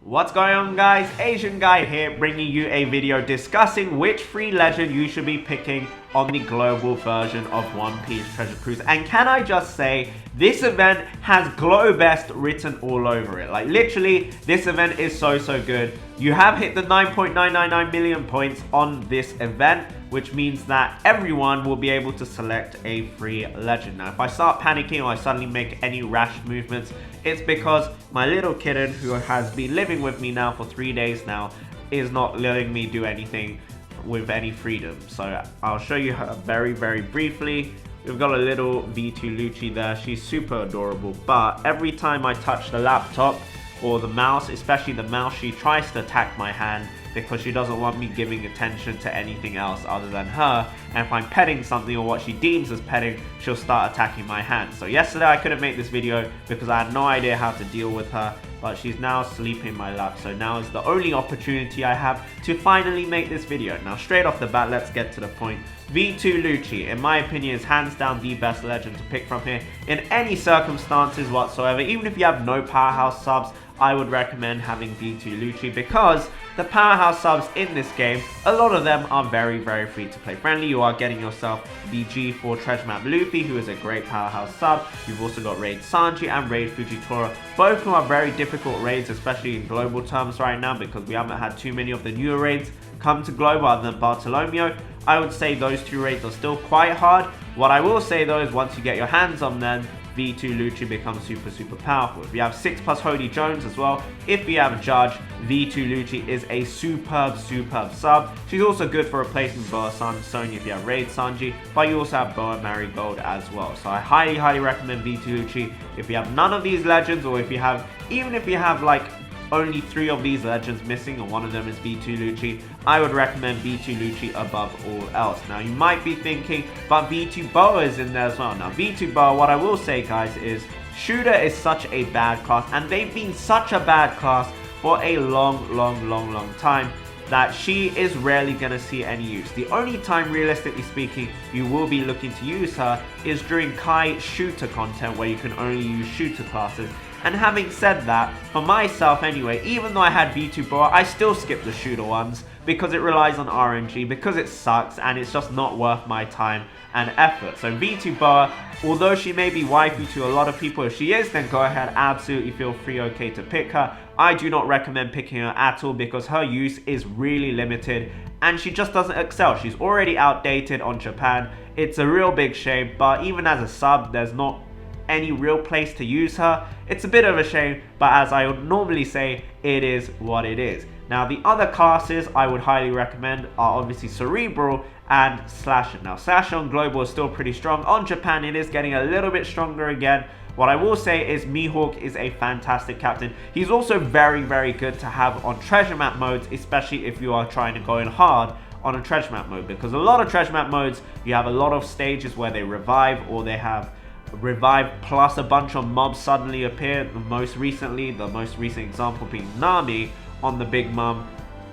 What's going on, guys? Asian Guy here, bringing you a video discussing which free legend you should be picking on the global version of One Piece Treasure Cruise. And can I just say, this event has GLOBEST written all over it. Like, literally, this event is so good. You have hit the 9.999 million points on this event, which means that everyone will be able to select a free legend. Now, if I start panicking or I suddenly make any rash movements, it's because my little kitten, who has been living with me now for 3 days now, is not letting me do anything with any freedom. So I'll show you her very briefly. We've got a little V2 Lucci there. She's super adorable, but every time I touch the laptop or the mouse, especially the mouse, she tries to attack my hand because she doesn't want me giving attention to anything else other than her. And if I'm petting something or what she deems as petting, she'll start attacking my hand. So yesterday I couldn't make this video because I had no idea how to deal with her, but she's now sleeping in my lap. So now is the only opportunity I have to finally make this video. Now, straight off the bat, let's get to the point. V2 Lucci, in my opinion, is hands down the best legend to pick from here in any circumstances whatsoever. Even if you have no powerhouse subs, I would recommend having V2 Lucci because the powerhouse subs in this game, a lot of them are very free to play friendly. You are getting yourself the G4 Treasure Map Luffy, who is a great powerhouse sub. You've also got Raid Sanji and Raid Fujitora, both who are very difficult raids, especially in global terms right now, because we haven't had too many of the newer raids come to global other than Bartolomeo. I would say those two raids are still quite hard. What I will say though is once you get your hands on them, V2 Lucci becomes super powerful. If you have 6+ Hody Jones as well, if you have Judge, V2 Lucci is a superb sub. She's also good for replacing Boa Sony if you have Raid Sanji, but you also have Boa Marigold as well. So I highly recommend V2 Lucci. If you have none of these legends, or if you have, even if you have like only 3 of these legends missing and one of them is V2 Lucci, I would recommend V2 Lucci above all else. Now you might be thinking, but V2 Boa is in there as well. Now V2 Boa, what I will say guys is, Shooter is such a bad class, and they've been such a bad class for a long time, that she is rarely going to see any use. The only time, realistically speaking, you will be looking to use her is during Kai Shooter content, where you can only use Shooter classes. And having said that, for myself anyway, even though I had V2 Boa, I still skipped the Shooter ones because it relies on RNG, because it sucks and it's just not worth my time and effort. So V2 Boa, although she may be waifu to a lot of people, if she is, then go ahead, absolutely feel free, okay, to pick her. I do not recommend picking her at all because her use is really limited and she just doesn't excel. She's already outdated on Japan. It's a real big shame, but even as a sub, there's not any real place to use her. It's a bit of a shame, but as I would normally say, it is what it is. Now, the other classes I would highly recommend are obviously Cerebral and Slasher. Now, Slasher on Global is still pretty strong. On Japan, it is getting a little bit stronger again. What I will say is Mihawk is a fantastic captain. He's also very good to have on treasure map modes, especially if you are trying to go in hard on a treasure map mode, because a lot of treasure map modes, you have a lot of stages where they revive, or they have revive plus a bunch of mobs suddenly appear. The most recent example being Nami on the Big Mom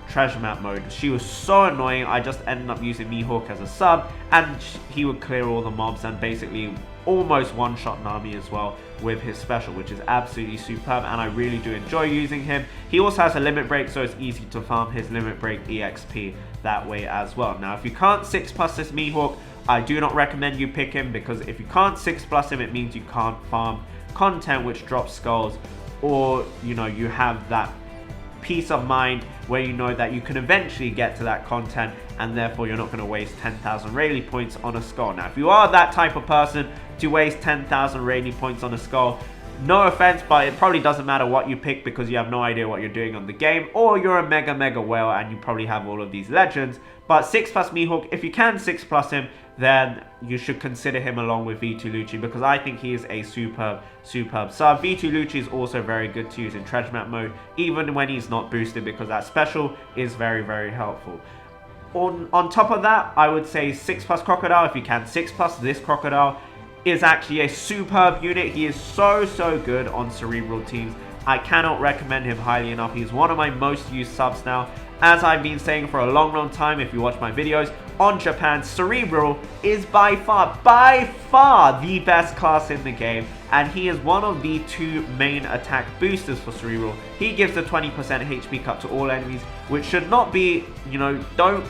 treasure map mode. She was so annoying. I just ended up using Mihawk as a sub, and he would clear all the mobs and basically almost one-shot Nami as well with his special, which is absolutely superb, and I really do enjoy using him. He also has a limit break, so it's easy to farm his limit break EXP that way as well. Now, if you can't 6+ this Mihawk, I do not recommend you pick him, because if you can't 6+ him, it means you can't farm content which drops skulls, or you know, you have that peace of mind where you know that you can eventually get to that content, and therefore you're not going to waste 10,000 Rayleigh points on a skull. Now, if you are that type of person to waste 10,000 Rayleigh points on a skull, no offense, but it probably doesn't matter what you pick because you have no idea what you're doing on the game, or you're a mega whale and you probably have all of these legends. But 6+ Mihawk, if you can 6+ him, then you should consider him along with V2 Lucci, because I think he is a superb sub. V2 Lucci is also very good to use in treasure map mode, even when he's not boosted, because that special is very helpful. On top of that, I would say 6+ Crocodile. If you can 6+ this Crocodile, is actually a superb unit. He is so good on Cerebral teams. I cannot recommend him highly enough. He's one of my most used subs now. As I've been saying for a long time, if you watch my videos, on Japan, Cerebral is by far the best class in the game, and he is one of the 2 main attack boosters for Cerebral. He gives a 20% HP cut to all enemies, which should not be, don't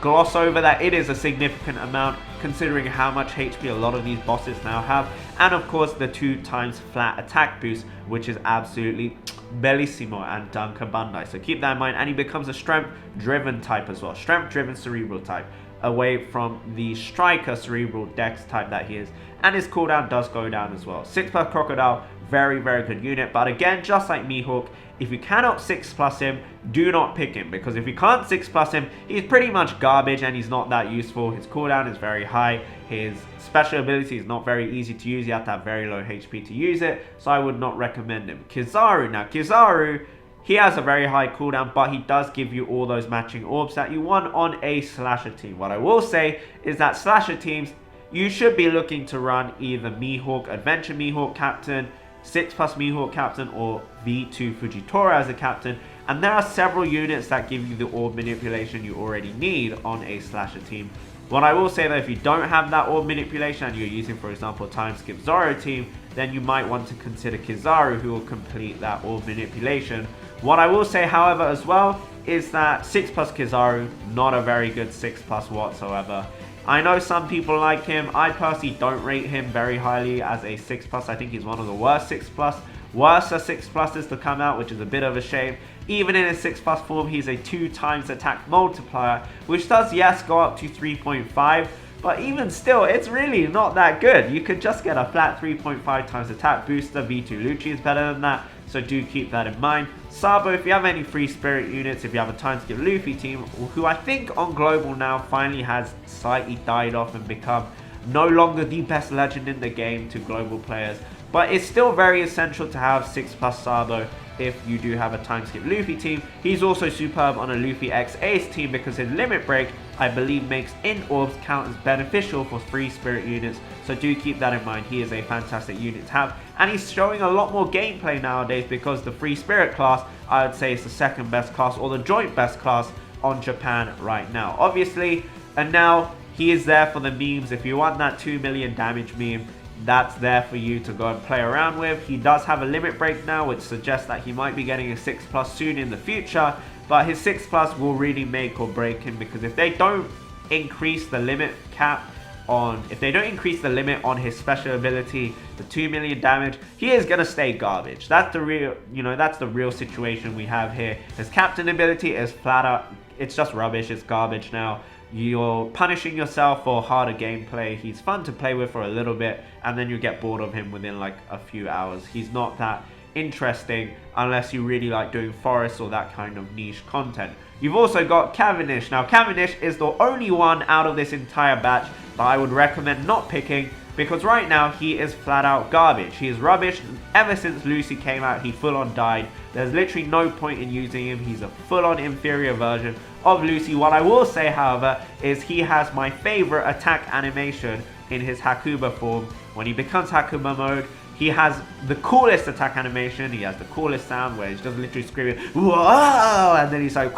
gloss over that. It is a significant amount considering how much HP a lot of these bosses now have, and of course the 2 times flat attack boost, which is absolutely bellissimo and Danke Bandai. So keep that in mind, and he becomes a strength driven type as well, strength driven Cerebral type, away from the striker Cerebral Dex type that he is, and his cooldown does go down as well. 6+ Crocodile, very good unit, but again, just like Mihawk, if you cannot 6+ him, do not pick him, because if you can't 6+ him, he's pretty much garbage and he's not that useful. His cooldown is very high, his special ability is not very easy to use, you have to have very low HP to use it, so I would not recommend him. Kizaru, now Kizaru, he has a very high cooldown, but he does give you all those matching orbs that you want on a slasher team. What I will say is that slasher teams, you should be looking to run either Mihawk, Adventure Mihawk Captain, 6+ Mihawk Captain, or V2 Fujitora as a captain, and there are several units that give you the orb manipulation you already need on a slasher team. What I will say though, if you don't have that orb manipulation and you're using, for example, a time skip Zoro team, then you might want to consider Kizaru, who will complete that orb manipulation. What I will say, however, as well, is that 6+ Kizaru, not a very good 6+ whatsoever. I know some people like him. I personally don't rate him very highly as a 6+. I think he's one of the worst 6+. Worse 6+s to come out, which is a bit of a shame. Even in his 6+ form, he's a 2 times attack multiplier, which does, yes, go up to 3.5. But even still, it's really not that good. You could just get a flat 3.5 times attack booster. V2 Lucci is better than that, so do keep that in mind. Sabo, if you have any free spirit units, if you have a time skip Luffy team, who I think on global now finally has slightly died off and become no longer the best legend in the game to global players, but it's still very essential to have 6+ Sabo if you do have a time skip Luffy team. He's also superb on a Luffy X Ace team because his limit break, I believe, makes in orbs count as beneficial for free spirit units, so do keep that in mind. He is a fantastic unit to have, and he's showing a lot more gameplay nowadays because the free spirit class, I would say, is the 2nd best class or the joint best class on Japan right now, obviously. And now he is there for the memes. If you want that 2 million damage meme, that's there for you to go and play around with. He does have a limit break now, which suggests that he might be getting a 6+ soon in the future, but his 6+ will really make or break him, because if they don't increase the limit cap on, if they don't increase the limit on his special ability, the 2 million damage, he is gonna stay garbage. That's the real, that's the real situation we have here. His captain ability is flat out, it's just rubbish, it's garbage now. You're punishing yourself for harder gameplay. He's fun to play with for a little bit, and then you get bored of him within like a few hours. He's not that interesting unless you really like doing forests or that kind of niche content. You've also got Cavendish. Now Cavendish is the only one out of this entire batch that I would recommend not picking, because right now he is flat out garbage. He is rubbish. Ever since Lucy came out, he full on died. There's literally no point in using him. He's a full on inferior version of Lucy. What I will say, however, is he has my favorite attack animation in his Hakuba form. When he becomes Hakuba mode, he has the coolest attack animation. He has the coolest sound where he's just literally screaming, "Whoa!" and then he's like,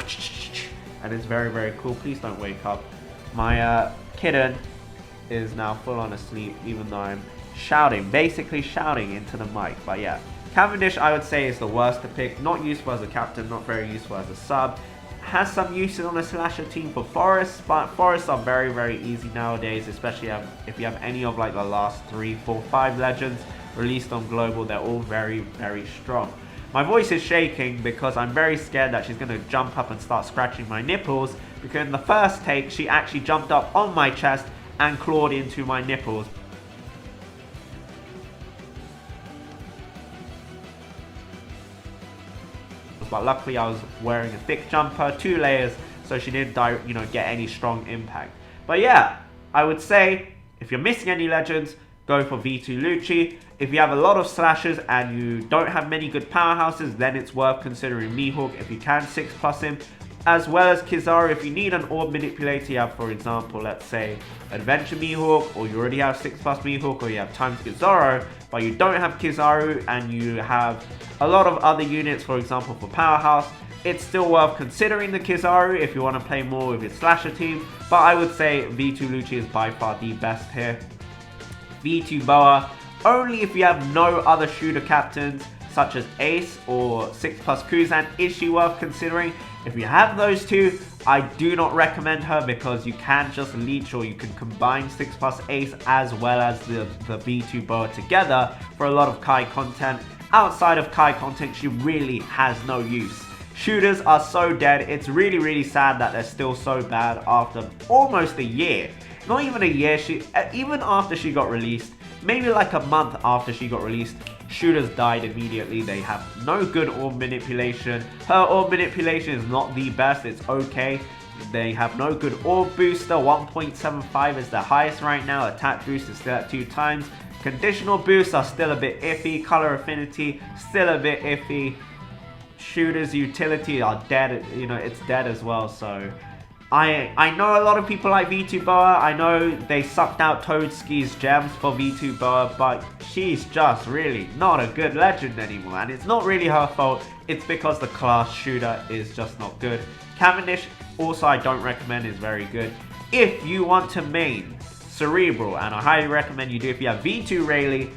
and it's very cool. Please don't wake up. My kitten is now full on asleep, even though I'm shouting, basically shouting into the mic. But yeah, Cavendish, I would say, is the worst to pick. Not useful as a captain, not very useful as a sub. Has some uses on a slasher team for forests, but forests are very easy nowadays, especially if you have any of like the last 3, 4, 5 legends released on global. They're all very strong. My voice is shaking because I'm very scared that she's going to jump up and start scratching my nipples, because in the first take she actually jumped up on my chest and clawed into my nipples. But luckily I was wearing a thick jumper, 2 layers, so she didn't get any strong impact. But yeah, I would say if you're missing any legends, go for V2 Lucci. If you have a lot of slashers and you don't have many good powerhouses, then it's worth considering Mihawk if you can 6+ him. as well as Kizaru. If you need an orb manipulator, you have, for example, let's say Adventure Mihawk, or you already have 6+ Mihawk, or you have Time Skip Zoro, but you don't have Kizaru and you have a lot of other units, for example, for Powerhouse, it's still worth considering the Kizaru if you want to play more with your slasher team, but I would say V2 Lucci is by far the best here. V2 Boa, only if you have no other shooter captains, such as Ace or 6+ Kuzan, is she worth considering. If you have those two, I do not recommend her because you can just leech, or you can combine 6+ Ace as well as the V2 Boa together for a lot of Kai content. Outside of Kai content, she really has no use. Shooters are so dead. It's really sad that they're still so bad after almost a year. Not even a year, even after she got released, maybe like a month after she got released, shooters died immediately. They have no good orb manipulation. Her orb manipulation is not the best, it's okay. They have no good orb booster. 1.75 is the highest right now. Attack boost is still at 2 times. Conditional boosts are still a bit iffy. Color affinity, still a bit iffy. Shooters utility are dead, you know, it's dead as well. So I know a lot of people like V2 Boa. I know they sucked out Toadski's gems for V2 Boa, but she's just really not a good legend anymore, and it's not really her fault. It's because the class shooter is just not good. Cavendish also I don't recommend, is very good if you want to main Cerebral, and I highly recommend you do if you have V2 Rayleigh,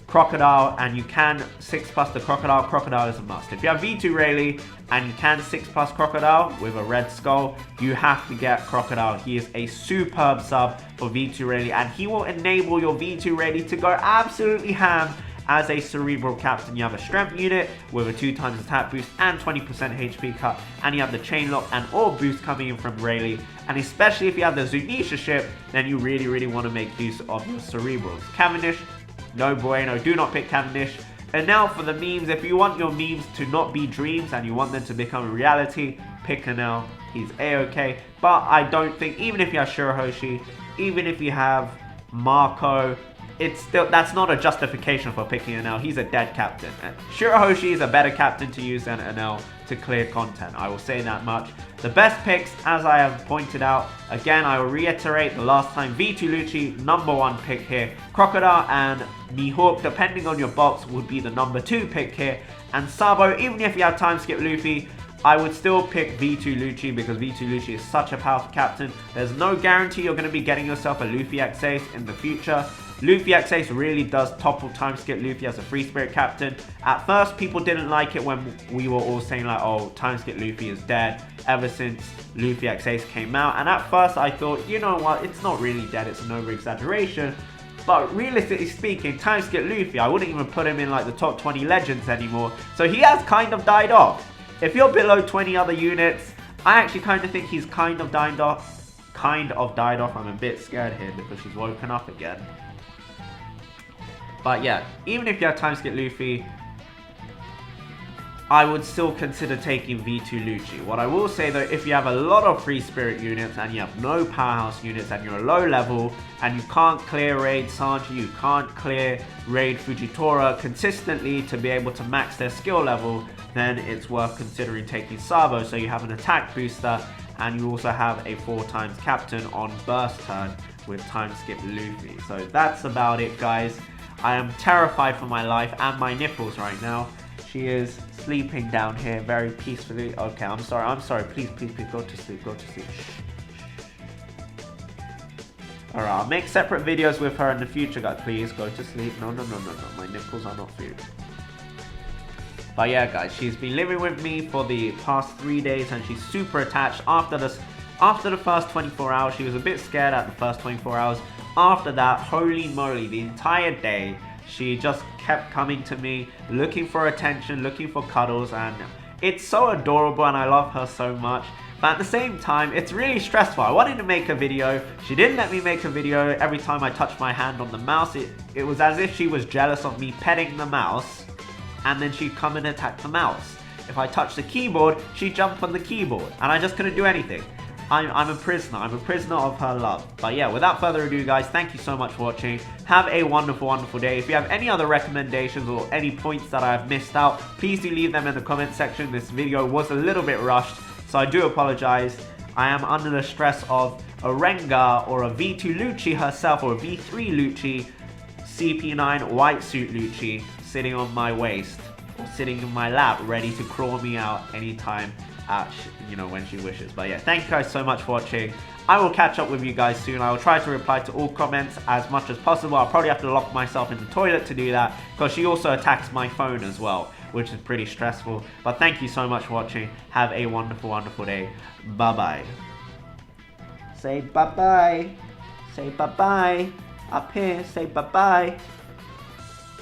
Crocodile, and you can 6+ the Crocodile. Crocodile is a must. If you have V2 Rayleigh and you can 6+ Crocodile with a red skull, you have to get Crocodile. He is a superb sub for V2 Rayleigh, and he will enable your V2 Rayleigh to go absolutely ham as a Cerebral captain. You have a strength unit with a 2 times attack boost and 20% HP cut, and you have the chain lock and orb boost coming in from Rayleigh. And especially if you have the Zunisha ship, then you really want to make use of your Cerebrals. Cavendish, no bueno, do not pick Cavendish. And now for the memes. If you want your memes to not be dreams and you want them to become a reality, pick Enel. He's a-okay. But I don't think, even if you have Shirahoshi, even if you have Marco, it's still, that's not a justification for picking Enel. He's a dead captain. And Shirahoshi is a better captain to use than Enel to clear content. I will say that much. The best picks, as I have pointed out, again, I will reiterate the last time, V2 Lucci, #1 pick here. Crocodile and Mihawk, depending on your box, would be the #2 pick here. And Sabo, even if you have time skip Luffy, I would still pick V2 Lucci because V2 Lucci is such a powerful captain. There's no guarantee you're going to be getting yourself a Luffy X Ace in the future. Luffy X Ace really does topple time skip Luffy as a free spirit captain. At first, people didn't like it when we were all saying like, oh, time skip Luffy is dead ever since Luffy X Ace came out. And at first I thought, you know what, it's not really dead, it's an over exaggeration. But realistically speaking, time skip Luffy, I wouldn't even put him in like the top 20 legends anymore. So he has kind of died off. If you're below 20 other units, I actually kind of think he's kind of died off. I'm a bit scared here because she's woken up again. But yeah, even if you have time skip Luffy, I would still consider taking V2 Lucci. What I will say though, if you have a lot of free spirit units and you have no powerhouse units and you're low level and you can't clear raid Sanji, you can't clear raid Fujitora consistently to be able to max their skill level, then it's worth considering taking Sabo, so you have an attack booster and you also have a 4 times captain on burst turn with time skip Luffy. So that's about it, guys. I am terrified for my life and my nipples right now. She is sleeping down here very peacefully. Okay, I'm sorry. Please, go to sleep. Alright, I'll make separate videos with her in the future, guys. Please, go to sleep. No. My nipples are not food. But yeah, guys, she's been living with me for the past 3 days and she's super attached. After the first 24 hours, she was a bit scared at the first 24 hours. After that, holy moly, the entire day, she just kept coming to me, looking for attention, looking for cuddles, and it's so adorable and I love her so much. But at the same time, it's really stressful. I wanted to make a video. She didn't let me make a video. Every time I touched my hand on the mouse, it was as if she was jealous of me petting the mouse, and then she'd come and attack the mouse. If I touched the keyboard, she'd jump on the keyboard, and I just couldn't do anything. I'm a prisoner. I'm a prisoner of her love. But yeah, without further ado, guys, thank you so much for watching. Have a wonderful day. If you have any other recommendations or any points that I have missed out, please do leave them in the comment section. This video was a little bit rushed, So I do apologize. I am under the stress of a Rengar or a V2 Lucci herself or a V3 Lucci, CP9 white suit Lucci sitting on my waist or sitting in my lap ready to crawl me out anytime when she wishes. But yeah, thank you guys so much for watching. I will catch up with you guys soon. I will try to reply to all comments as much as possible. I'll probably have to lock myself in the toilet to do that because she also attacks my phone as well, which is pretty stressful. But thank you so much for watching. Have a wonderful, wonderful day. Bye-bye. Say bye-bye. Say bye-bye. Up here, say bye-bye.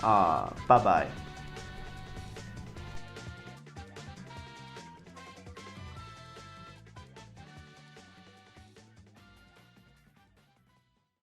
Bye-bye.